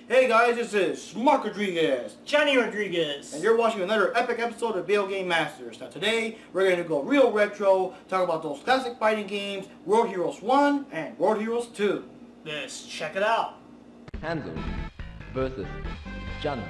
Hey guys, this is Mark Rodriguez, Johnny Rodriguez, and you're watching another epic episode of VideoGameMasters. Now today, we're going to go real retro, talk about those classic fighting games, World Heroes 1 and World Heroes 2. Let's check it out. Hansel versus Johnny.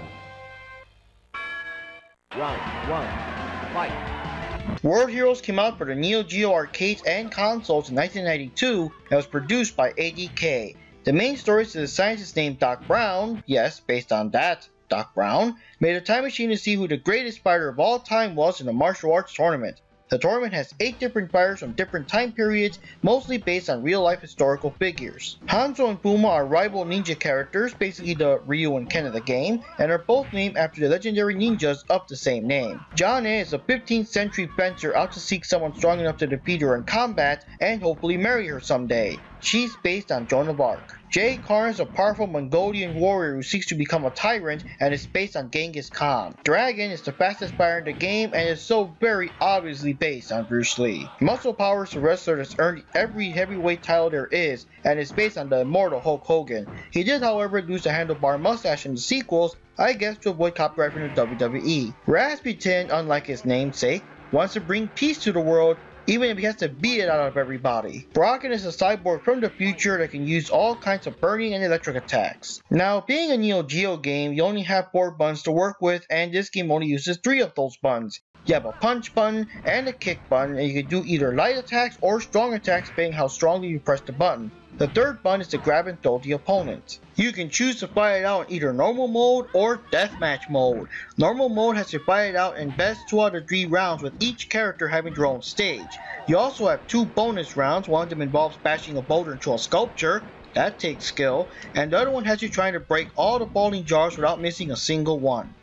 Round 1, fight. World Heroes came out for the Neo Geo arcades and consoles in 1992 and was produced by ADK. The main story is the scientist named Doc Brown, yes, based on that, Doc Brown, made a time machine to see who the greatest fighter of all time was in a martial arts tournament. The tournament has 8 different fighters from different time periods, mostly based on real-life historical figures. Hanzo and Fuma are rival ninja characters, basically the Ryu and Ken of the game, and are both named after the legendary ninjas of the same name. Jane is a 15th century fencer out to seek someone strong enough to defeat her in combat and hopefully marry her someday. She's based on Joan of Arc. Jay Karn is a powerful Mongolian warrior who seeks to become a tyrant and is based on Genghis Khan. Dragon is the fastest fighter in the game and is so very obviously based on Bruce Lee. Muscle Power is a wrestler that's earned every heavyweight title there is and is based on the immortal Hulk Hogan. He did however lose the handlebar mustache in the sequels, I guess to avoid copyright from the WWE. Rasputin, unlike his namesake, wants to bring peace to the world even if he has to beat it out of everybody. Brocken is a cyborg from the future that can use all kinds of burning and electric attacks. Now, being a Neo Geo game, you only have 4 buttons to work with, and this game only uses 3 of those buttons. You have a punch button and a kick button, and you can do either light attacks or strong attacks depending how strongly you press the button. The third button is to grab and throw the opponent. You can choose to fight it out in either normal mode or deathmatch mode. Normal mode has to fight it out in best 2 out of 3 rounds with each character having their own stage. You also have 2 bonus rounds, one of them involves bashing a boulder into a sculpture, that takes skill, and the other one has you trying to break all the bowling jars without missing a single one.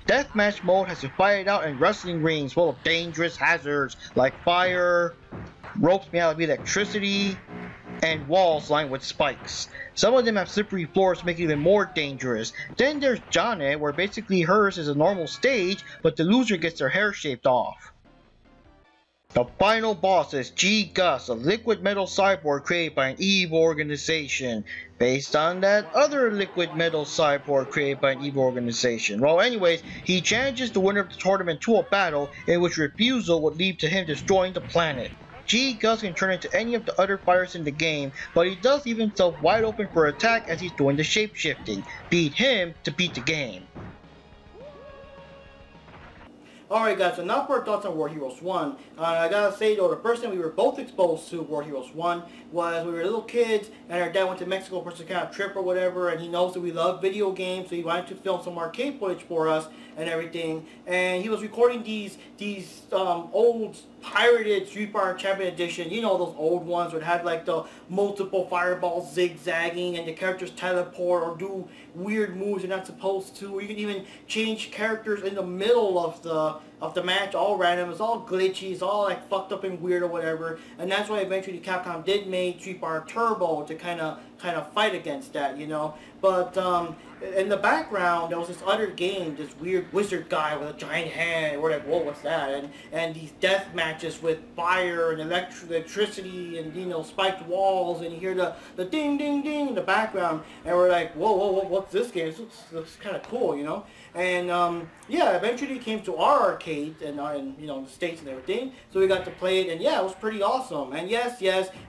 Deathmatch mode has to fight it out in wrestling rings full of dangerous hazards like fire, ropes made out of electricity, and walls lined with spikes. Some of them have slippery floors, making them more dangerous. Then there's Jane, where basically hers is a normal stage, but the loser gets their hair shaved off. The final boss is G. Gus, a liquid metal cyborg created by an evil organization, based on that other liquid metal cyborg created by an evil organization. Well, anyways, he challenges the winner of the tournament to a battle in which refusal would lead to him destroying the planet. G. Gus can turn into any of the other fighters in the game, but he does leave himself wide open for attack as he's doing the shape-shifting. Beat him to beat the game. Alright guys, so now for our thoughts on World Heroes 1. I gotta say though, the first time we were both exposed to World Heroes 1 was we were little kids and our dad went to Mexico for some kind of trip or whatever, and he knows that we love video games, so he wanted to film some arcade footage for us and everything. And he was recording these old pirated Street Fighter Champion Edition, you know, those old ones that had like the multiple fireballs zigzagging and the characters teleport or do weird moves they're not supposed to. Or you can even change characters in the middle of the match, all random. It's all glitchy, it's all like fucked up and weird or whatever. And that's why eventually Capcom did make Street Fighter Turbo to kind of fight against that, you know. But in the background there was this other game, this weird wizard guy with a giant hand. We're like, whoa, what's that? And these death matches with fire and electricity and, you know, spiked walls, and you hear the ding ding ding in the background, and we're like, whoa, what's this game? This looks kind of cool, you know. And yeah, eventually it came to our arcade and you know, the States and everything, so we got to play it, and yeah, it was pretty awesome. And yes,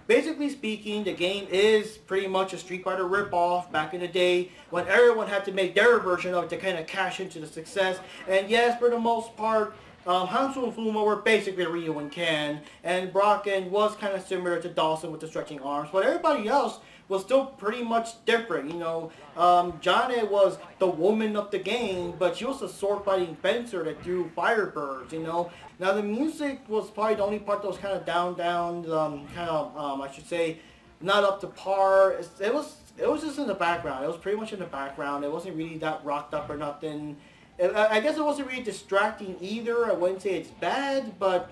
basically speaking, the game is pretty much a Street Fighter ripoff back in the day when everyone had to make their version of it to kind of cash into the success. And yes, for the most part, Hanzo and Fuma were basically Ryu and Ken, and Brocken was kind of similar to Dawson with the stretching arms, but everybody else was still pretty much different, you know. Jane was the woman of the game, but she was a sword-fighting fencer that threw firebirds, you know. Now the music was probably the only part that was kind of down, I should say, not up to par. It was just in the background. It was pretty much in the background. It wasn't really that rocked up or nothing. I guess it wasn't really distracting either. I wouldn't say it's bad, but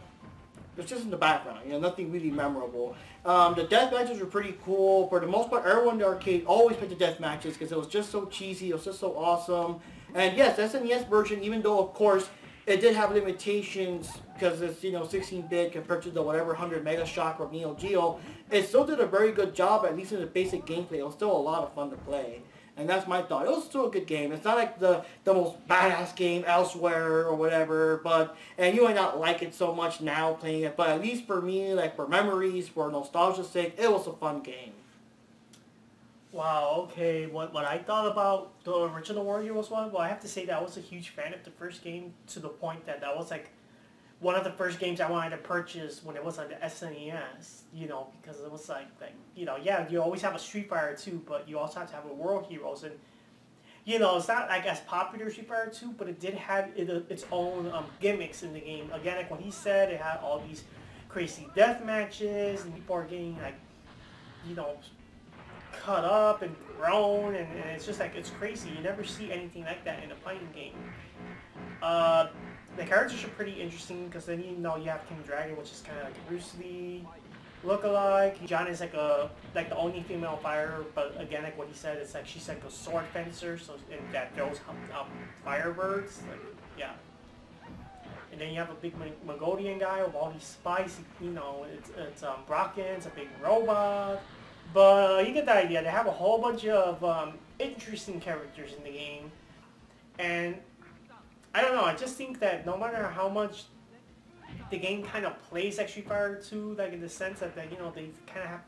it's just in the background, you know, nothing really memorable. The death matches were pretty cool. For the most part, everyone in the arcade always picked the death matches because it was just so cheesy, it was just so awesome. And yes, the SNES version, even though of course it did have limitations because it's, you know, 16-bit compared to the whatever 100 Mega Shock or Neo Geo, it still did a very good job, at least in the basic gameplay. It was still a lot of fun to play. And that's my thought. It was still a good game. It's not like the most badass game elsewhere or whatever, and you might not like it so much now playing it, but at least for me, like for memories, for nostalgia's sake, it was a fun game. Wow, okay, what I thought about the original World Heroes one, well, I have to say that I was a huge fan of the first game to the point that was like one of the first games I wanted to purchase when it was on the SNES, you know, because it was like you know, yeah, you always have a Street Fighter 2, but you also have to have a World Heroes, and, you know, it's not like as popular as Street Fighter 2, but it did have its own gimmicks in the game. Again, like what he said, it had all these crazy death matches, and people are getting, like, you know, cut up and thrown, and it's just like, it's crazy. You never see anything like that in a fighting game. The characters are pretty interesting because then, you know, you have King Dragon, which is kind of like a Bruce Lee look-alike. John is like the only female fighter, but again, like what he said, it's like she's like a sword fencer, so and that throws firebirds. Like, yeah. And then you have a big Mongolian guy with all these spies. You know, it's Brocken's a big robot. But you get the idea. They have a whole bunch of interesting characters in the game, and I don't know, I just think that no matter how much the game kind of plays like Street Fighter 2, like in the sense that, you know, they kind of have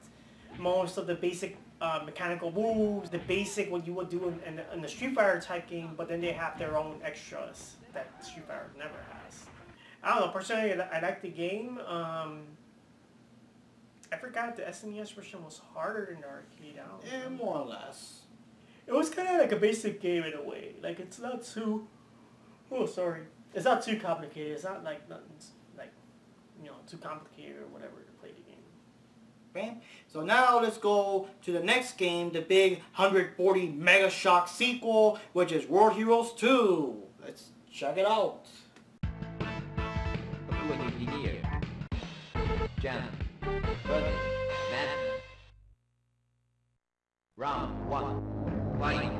most of the basic mechanical moves, the basic what you would do in the Street Fighter type game, but then they have their own extras that Street Fighter never has. I don't know, personally I like the game. I forgot the SNES version was harder than the arcade. Yeah, more or less. It was kind of like a basic game in a way. Like, it's not too... Oh, sorry. It's not too complicated. It's not like nothing, like, you know, too complicated or whatever to play the game. Bam. So now let's go to the next game, the big 140 Mega Shock sequel, which is World Heroes 2. Let's check it out. Engineer. Jam. Versus. Man. Round 1. Fight.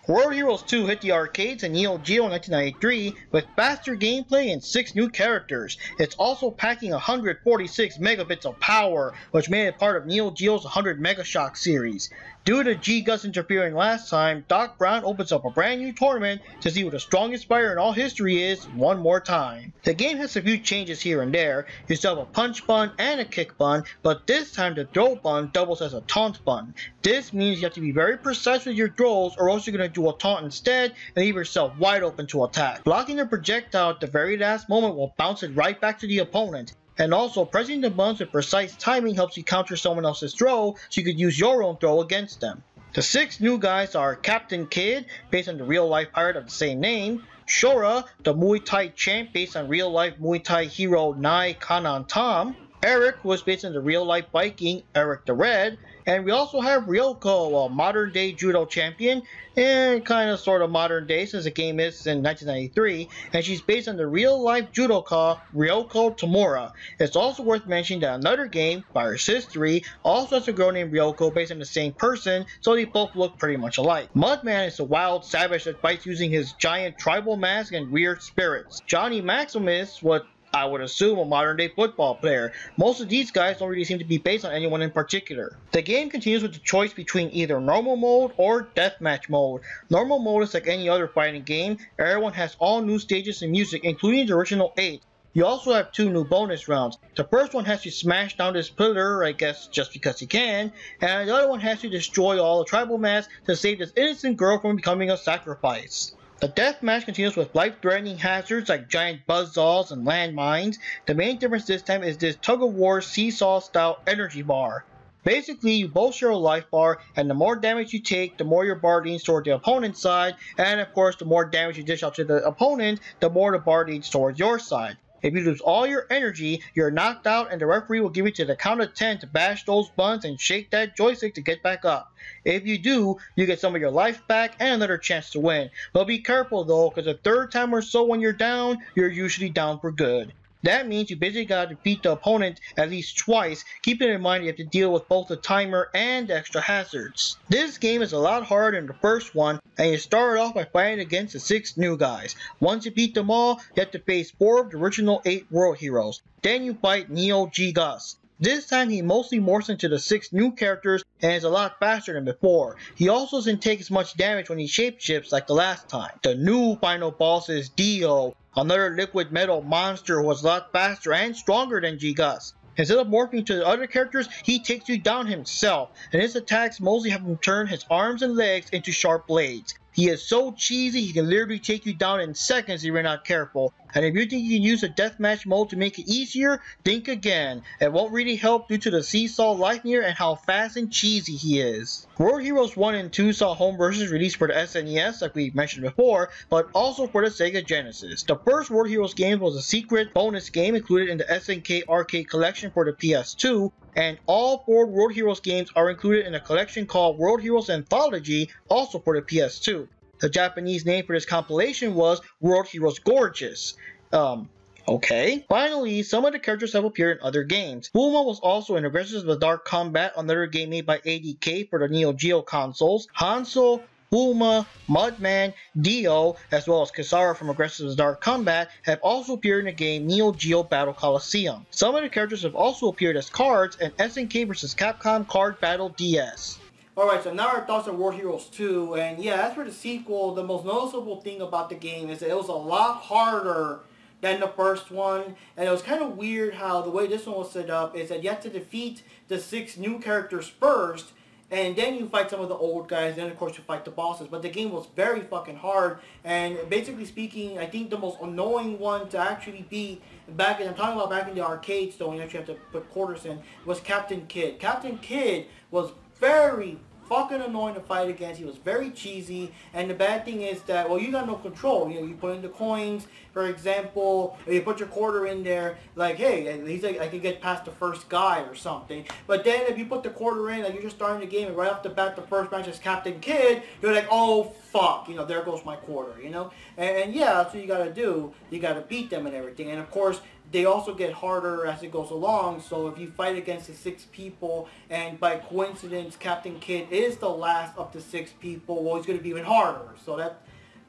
World Heroes 2 hit the arcades in Neo Geo in 1993 with faster gameplay and 6 new characters. It's also packing 146 megabits of power, which made it part of Neo Geo's 100 Mega Shock series. Due to G-Gus interfering last time, Doc Brown opens up a brand new tournament to see who the strongest fighter in all history is one more time. The game has a few changes here and there. You still have a punch button and a kick button, but this time the throw button doubles as a taunt button. This means you have to be very precise with your throws, or else you're going to do a taunt instead and leave yourself wide open to attack. Blocking the projectile at the very last moment will bounce it right back to the opponent. And also, pressing the buttons with precise timing helps you counter someone else's throw, so you could use your own throw against them. The 6 new guys are Captain Kid, based on the real-life pirate of the same name, Shora, the Muay Thai champ based on real-life Muay Thai hero Nai Kanan Tom, Eric, who was based on the real-life Viking Eric the Red, and we also have Ryoko, a modern-day judo champion, and kind of sort of modern-day since the game is in 1993, and she's based on the real-life judoka Ryoko Tamura. It's also worth mentioning that another game, Virus History, also has a girl named Ryoko based on the same person, so they both look pretty much alike. Mudman is a wild savage that fights using his giant tribal mask and weird spirits. Johnny Maximus, what I would assume a modern-day football player. Most of these guys don't really seem to be based on anyone in particular. The game continues with the choice between either normal mode or deathmatch mode. Normal mode is like any other fighting game. Everyone has all new stages and music, including the original 8. You also have 2 new bonus rounds. The first one has to smash down this pillar, I guess just because you can, and the other one has to destroy all the tribal masks to save this innocent girl from becoming a sacrifice. The deathmatch continues with life-threatening hazards like giant buzzsaws and landmines. The main difference this time is this tug-of-war seesaw-style energy bar. Basically, you both share a life bar, and the more damage you take, the more your bar leans toward the opponent's side, and of course, the more damage you dish out to the opponent, the more the bar leans towards your side. If you lose all your energy, you're knocked out and the referee will give you to the count of 10 to bash those buttons and shake that joystick to get back up. If you do, you get some of your life back and another chance to win. But be careful though, because the third time or so when you're down, you're usually down for good. That means you basically gotta defeat the opponent at least twice, keeping in mind you have to deal with both the timer and the extra hazards. This game is a lot harder than the first one, and you start off by fighting against the 6 new guys. Once you beat them all, you have to face 4 of the original 8 world heroes. Then you fight Neo G Gus. This time he mostly morphs into the 6 new characters and is a lot faster than before. He also doesn't take as much damage when he shapeshifts like the last time. The new final boss is Dio, another liquid metal monster who was a lot faster and stronger than G-Gus. Instead of morphing to the other characters, he takes you down himself, and his attacks mostly have him turn his arms and legs into sharp blades. He is so cheesy he can literally take you down in seconds if you're not careful. And if you think you can use a deathmatch mode to make it easier, think again. It won't really help due to the seesaw life meter and how fast and cheesy he is. World Heroes 1 and 2 saw home versions released for the SNES like we mentioned before, but also for the Sega Genesis. The first World Heroes game was a secret bonus game included in the SNK Arcade Collection for the PS2, and all 4 World Heroes games are included in a collection called World Heroes Anthology, also for the PS2. The Japanese name for this compilation was World Heroes Gorgeous. Okay. Finally, some of the characters have appeared in other games. Bulma was also in Aggressors of the Dark Combat, another game made by ADK for the Neo Geo consoles. Hanzo, Bulma, Mudman, Dio, as well as Kisara from Aggressors of the Dark Combat have also appeared in the game Neo Geo Battle Coliseum. Some of the characters have also appeared as cards in SNK vs. Capcom Card Battle DS. Alright, so now our thoughts on World Heroes 2, and yeah, as for the sequel, the most noticeable thing about the game is that it was a lot harder than the first one, and it was kind of weird how the way this one was set up is that you have to defeat the 6 new characters first, and then you fight some of the old guys, then of course you fight the bosses. But the game was very fucking hard, and basically speaking, I think the most annoying one to actually beat back in, I'm talking about back in the arcades though, when you actually have to put quarters in, was Captain Kidd. Captain Kidd was very fucking annoying to fight against. He was very cheesy, and the bad thing is that, well, you got no control. You know, you put in the coins, for example, or you put your quarter in there, like, hey, at least I can get past the first guy or something. But then if you put the quarter in, like, you're just starting the game, and right off the bat, the first match is Captain Kidd, you're like, oh, fuck, you know, there goes my quarter, you know? And yeah, that's what you gotta do. You gotta beat them and everything. And of course, they also get harder as it goes along, so if you fight against the 6 people, and by coincidence Captain Kidd is the last of the 6 people, well, it's going to be even harder. So that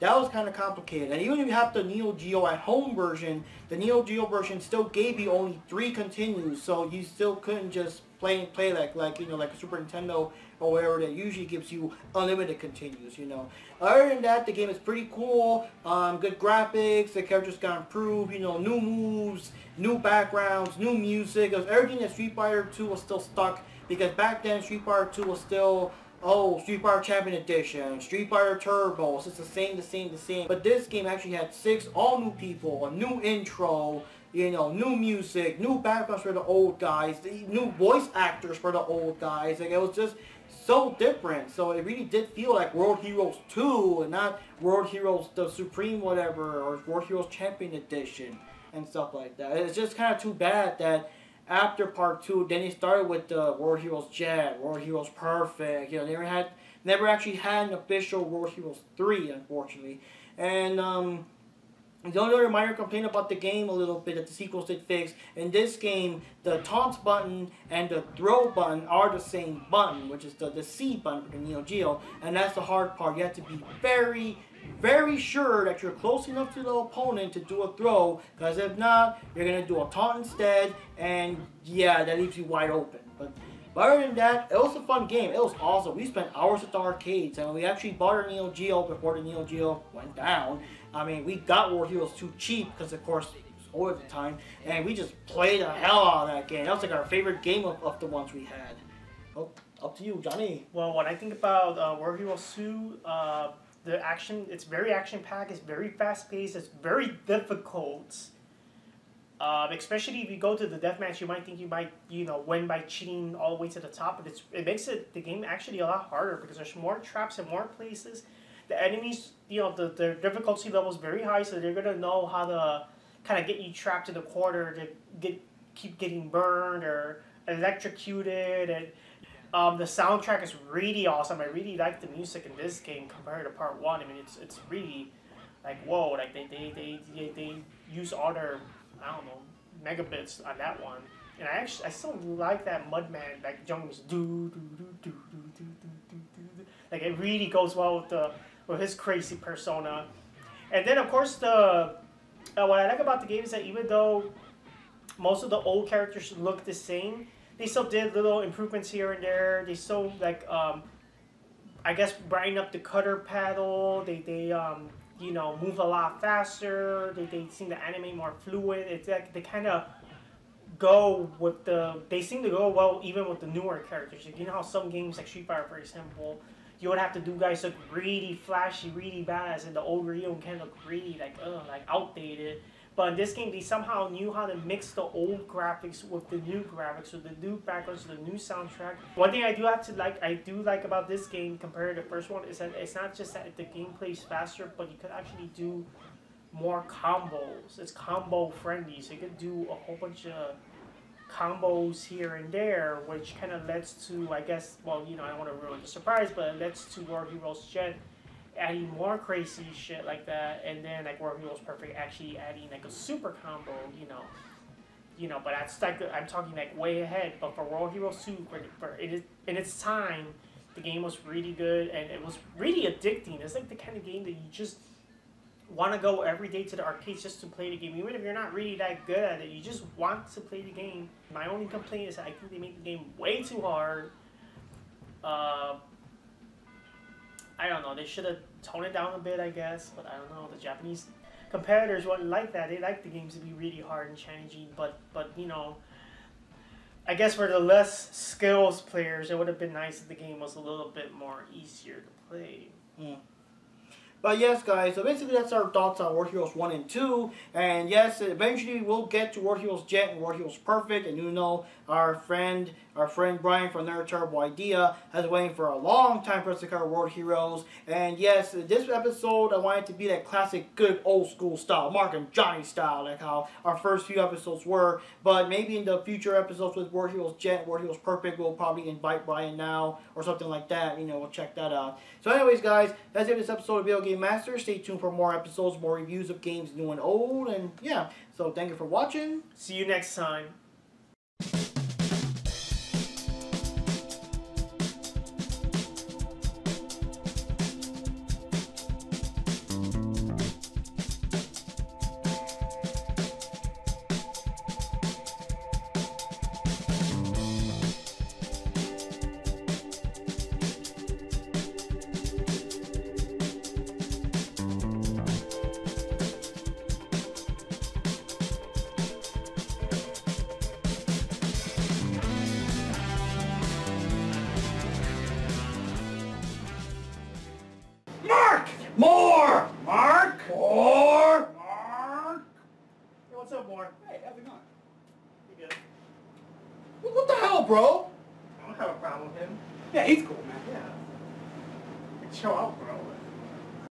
was kind of complicated. And even if you have the Neo Geo at home version, the Neo Geo version still gave you only 3 continues, so you still couldn't just play like you know, like a Super Nintendo or whatever that usually gives you unlimited continues, you know. Other than that, the game is pretty cool, good graphics, the characters got improved, you know, new moves, new backgrounds, new music. Because everything that Street Fighter 2 was still stuck, because back then Street Fighter 2 was still, oh, Street Fighter Champion Edition, Street Fighter Turbo, it's the same. But this game actually had 6 all new people, a new intro, you know, new music, new backgrounds for the old guys, new voice actors for the old guys. Like, it was just so different. So it really did feel like World Heroes 2 and not World Heroes the Supreme whatever or World Heroes Champion Edition and stuff like that. It's just kind of too bad that after part 2, then they started with the World Heroes Jet, World Heroes Perfect. You know, never actually had an official World Heroes 3, unfortunately. And the only other minor complaint about the game a little bit that the sequels did fix, in this game, the taunts button and the throw button are the same button, which is the C button for the Neo Geo, and that's the hard part. You have to be very, very sure that you're close enough to the opponent to do a throw, because if not, you're going to do a taunt instead, and yeah, that leaves you wide open. But other than that, it was a fun game. It was awesome. We spent hours at the arcades, and we actually bought our Neo Geo before the Neo Geo went down. I mean, we got World Heroes 2 cheap, because of course, it was old at the time, and we just played the hell out of that game. That was like our favorite game of the ones we had. Oh, up to you, Johnny. Well, when I think about World Heroes 2, the action, it's very action-packed, it's very fast-paced, it's very difficult. Especially if you go to the deathmatch, you might think you might, you know, win by cheating all the way to the top, but it makes the game actually a lot harder, because there's more traps in more places. The enemies, you know, the difficulty level is very high, so they're gonna know how to kind of get you trapped in the corner to keep getting burned or electrocuted. And the soundtrack is really awesome. I really like the music in this game compared to part 1. I mean, it's really like, whoa, like they use all their, I don't know, megabits on that one. And I still like that Mudman, like jungle was do. Like it really goes well with his crazy persona. And then of course what I like about the game is that even though most of the old characters look the same, they still did little improvements here and there. They still like I guess brighten up the cutter paddle. They you know, move a lot faster. They seem to animate more fluid. It's like they kind of go with they seem to go well even with the newer characters. Like, you know how some games like Street Fighter, for example, you would have to do guys look really flashy, really badass, and the old Ryu can look really like outdated. But in this game, they somehow knew how to mix the old graphics with the new graphics, with the new backgrounds, the new soundtrack. One thing I do like about this game compared to the first one is that it's not just that the gameplay is faster, but you could actually do more combos. It's combo friendly, so you could do a whole bunch of combos here and there, which kind of leads to, I guess, well, you know, I don't want to ruin the surprise, but it leads to World Heroes Jet adding more crazy shit like that, and then like World Heroes Perfect actually adding like a super combo, you know, but that's like I'm talking like way ahead. But for World Heroes 2, in its time, the game was really good and it was really addicting. It's like the kind of game that you just want to go every day to the arcades just to play the game, even if you're not really that good at it. You just want to play the game. My only complaint is that I think they make the game way too hard. I don't know, they should have toned it down a bit, I guess, but I don't know, the Japanese competitors wouldn't like that. They like the games to be really hard and challenging, but you know, I guess for the less skills players, it would have been nice if the game was a little bit more easier to play. But yes, guys, so basically that's our thoughts on World Heroes 1 and 2. And yes, eventually we'll get to World Heroes Jet and World Heroes Perfect. And you know, our friend Brian from Nerd Turbo Idea has been waiting for a long time for us to cover World Heroes. And yes, this episode I want it to be that classic, good old school style, Mark and Johnny style, like how our first few episodes were. But maybe in the future episodes with World Heroes Jet and World Heroes Perfect, we'll probably invite Brian now or something like that. You know, we'll check that out. So anyways, guys, that's it for this episode of VideoGameMasters. Stay tuned for more episodes, more reviews of games new and old. And yeah, so thank you for watching. See you next time. More! Mark! More! Mark! Hey, what's up, Warren? Hey, how's it going? You good? What the hell, bro? I don't have a problem with him. Yeah, he's cool, man. Yeah. Chill out, bro.